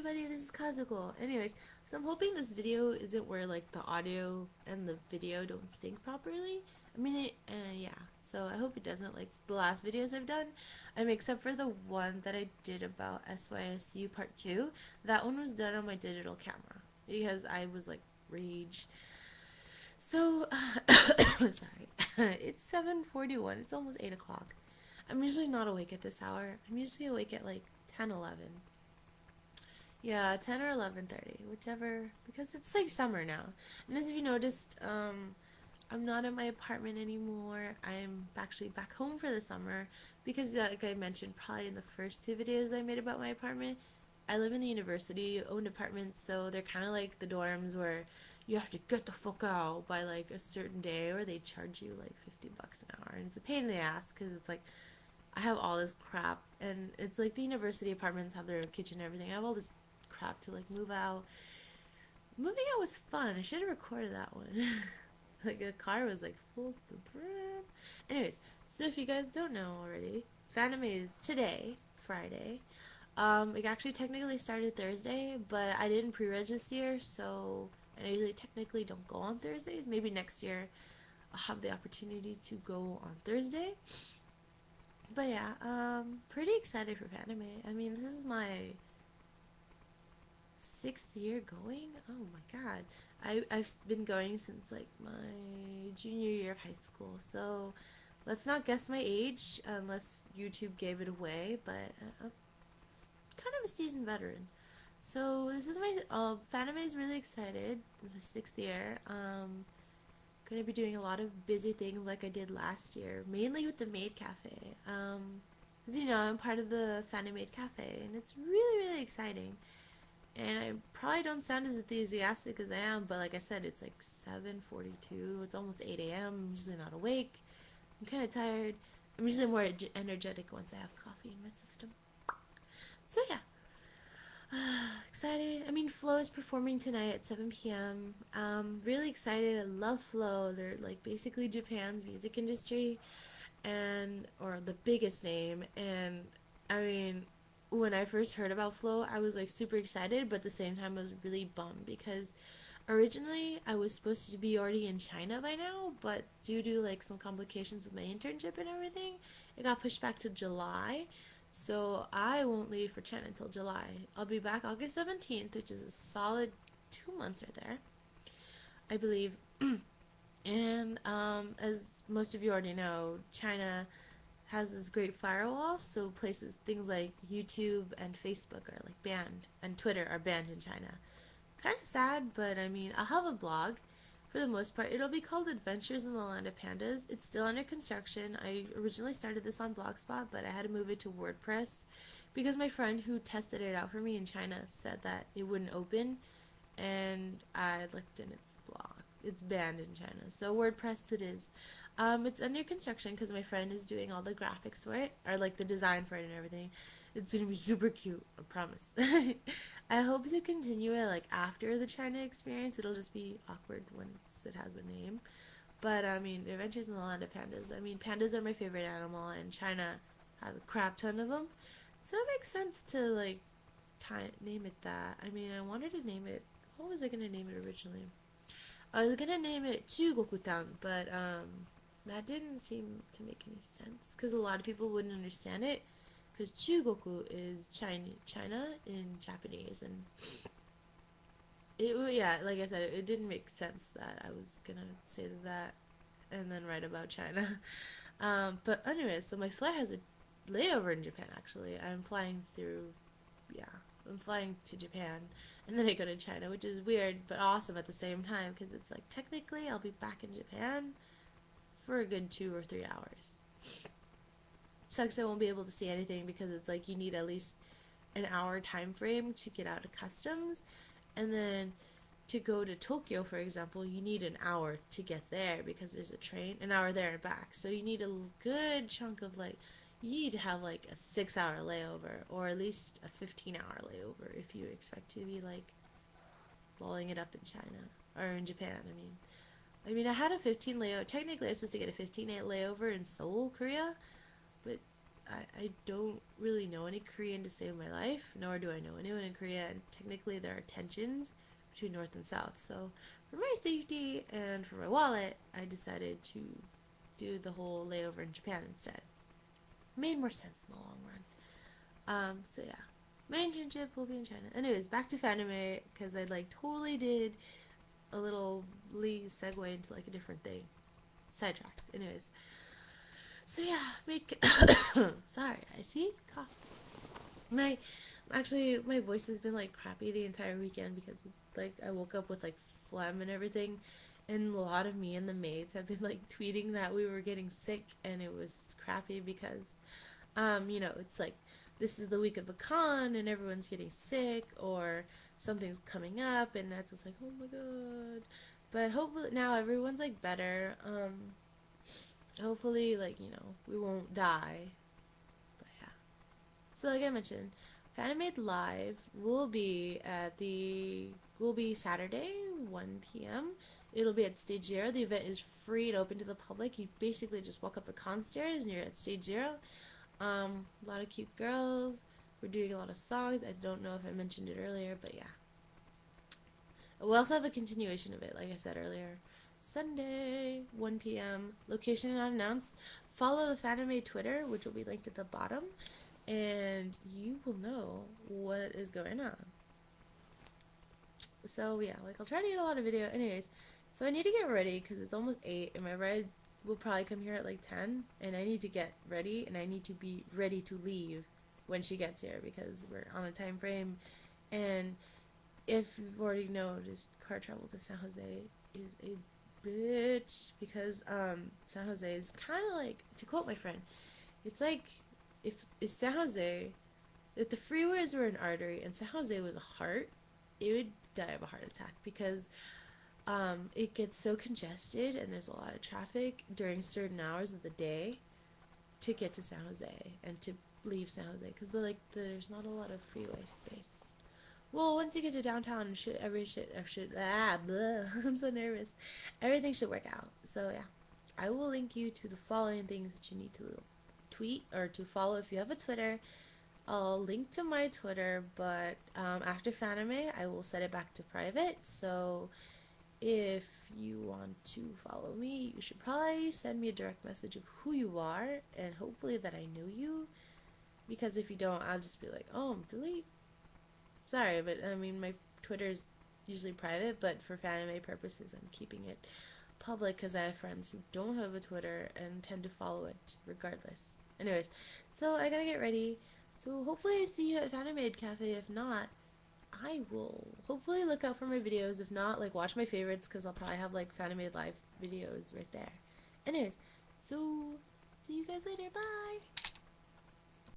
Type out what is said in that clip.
everybody, this is Kazuko. Anyways, so I'm hoping this video isn't where like the audio and the video don't sync properly. I mean yeah, so I hope it doesn't like the last videos I've done. Except for the one that I did about SYSU part 2. That one was done on my digital camera because I was like rage. So, sorry. It's 7:41. It's almost 8 o'clock. I'm usually not awake at this hour. I'm usually awake at like 10, 11. Yeah, 10 or 11:30, whichever, because it's like summer now. And as you noticed, I'm not in my apartment anymore. I'm actually back home for the summer because, like I mentioned probably in the first two videos I made about my apartment, I live in the university-owned apartment, so they're kind of like the dorms where you have to get the fuck out by like a certain day or they charge you like 50 bucks an hour. And it's a pain in the ass because it's like I have all this crap, and it's like the university apartments have their own kitchen and everything. I have all this crap to like move out. Moving out was fun. I should have recorded that one. Like the car was like full to the brim. Anyways, so if you guys don't know already, Fanime is today, Friday. It actually technically started Thursday, but I didn't pre-reg this year, so and I usually technically don't go on Thursdays. Maybe next year I'll have the opportunity to go on Thursday. But yeah, pretty excited for Fanime. I mean, this is my 6th year going. Oh my god, I've been going since like my junior year of high school. So let's not guess my age unless YouTube gave it away. But I'm kind of a seasoned veteran. So this is my Fanime is really excited. The 6th year. Going to be doing a lot of busy things like I did last year, mainly with the Maid Cafe. As you know, I'm part of the FANIMAID CAFE, and it's really exciting. And I probably don't sound as enthusiastic as I am, but like I said, it's like 7:42. It's almost 8 a.m. I'm usually not awake. I'm kind of tired. I'm usually more energetic once I have coffee in my system. So yeah, excited. I mean, Flow is performing tonight at 7 p.m. Really excited. I love Flow. They're like basically Japan's music industry, and or the biggest name. And I mean, when I first heard about Flow, I was like super excited, but at the same time, I was really bummed because originally I was supposed to be already in China by now, but due to like some complications with my internship and everything, it got pushed back to July. So I won't leave for China until July. I'll be back August 17th, which is a solid 2 months right there, I believe. And as most of you already know, China has this great firewall, so places things like YouTube and Facebook are like banned, and Twitter are banned in China. Kind of sad, but I mean, I'll have a blog. For the most part, it'll be called Adventures in the Land of Pandas. It's still under construction. I originally started this on Blogspot, but I had to move it to WordPress because my friend who tested it out for me in China said that it wouldn't open, and I looked in its blog. It's banned in China, so WordPress it is. It's under construction because my friend is doing all the graphics for it, or like the design for it and everything. It's gonna be super cute, I promise. I hope to continue it like after the China experience. It'll just be awkward once it has a name. But I mean, Adventures in the Land of Pandas. I mean, pandas are my favorite animal, and China has a crap ton of them, so it makes sense to like name it that. I mean, I wanted to name it. What was I gonna name it originally? I was gonna name it Chugokutan, but that didn't seem to make any sense because a lot of people wouldn't understand it. Because Chugoku is China in Japanese, and yeah, like I said, it didn't make sense that I was gonna say that and then write about China. But anyways, so my flight has a layover in Japan. Actually, yeah, I'm flying to Japan, and then I go to China, which is weird but awesome at the same time because it's like technically I'll be back in Japan for a good 2 or 3 hours. Sucks I won't be able to see anything because it's like you need at least an hour time frame to get out of customs, and then to go to Tokyo, for example, you need an hour to get there because there's a train, an hour there and back. So you need a good chunk of like, you need to have like a 6 hour layover or at least a 15-hour layover if you expect to be like blowing it up in China or in Japan. I mean, I had a 15 layover. Technically, I was supposed to get a 15-day layover in Seoul, Korea, but I don't really know any Korean to save my life, nor do I know anyone in Korea, and technically there are tensions between North and South. So, for my safety and for my wallet, I decided to do the whole layover in Japan instead. Made more sense in the long run. So yeah, my internship will be in China. Anyways, back to Fanime because I like totally did a little segue into like a different thing. Sidetracked. Anyways, so yeah, made. Sorry, I see coughed. My my voice has been like crappy the entire weekend because like I woke up with like phlegm and everything, and a lot of me and the maids have been like tweeting that we were getting sick and it was crappy because it's like this is the week of the con and everyone's getting sick or something's coming up and that's just like, oh my god. But hopefully now everyone's like better. Hopefully like, we won't die. But yeah. So like I mentioned, Fanimade Live will be Saturday, 1 p.m. It'll be at Stage Zero. The event is free and open to the public. You basically just walk up the con stairs and you're at Stage Zero. A lot of cute girls. We're doing a lot of songs. I don't know if I mentioned it earlier, but yeah. We'll also have a continuation of it, like I said earlier. Sunday, 1 p.m. Location not announced. Follow the Fanime Twitter, which will be linked at the bottom, and you will know what is going on. So yeah, like I'll try to get a lot of video. Anyways, so I need to get ready because it's almost 8, and my ride will probably come here at like 10, and I need to get ready, and I need to be ready to leave when she gets here because we're on a time frame, and if you've already noticed, car travel to San Jose is a bitch because San Jose is kind of like, to quote my friend, it's like if San Jose, if the freeways were an artery and San Jose was a heart, it would die of a heart attack because it gets so congested and there's a lot of traffic during certain hours of the day to get to San Jose and to leave San Jose because there's not a lot of freeway space. Well, once you get to downtown, I'm so nervous. Everything should work out. So yeah, I will link you to the following things that you need to tweet or to follow if you have a Twitter. I'll link to my Twitter, but after Fanime, I will set it back to private. So if you want to follow me, you should probably send me a direct message of who you are and hopefully that I know you. Because if you don't, I'll just be like, oh, delete. Sorry, but I mean, my Twitter's usually private, but for Fanime purposes, I'm keeping it public because I have friends who don't have a Twitter and tend to follow it regardless. Anyways, so I gotta get ready. So hopefully I see you at FANIMAID Cafe. If not, I will hopefully look out for my videos. If not, like watch my favorites because I'll probably have like FANIMAID live videos right there. Anyways, so see you guys later. Bye!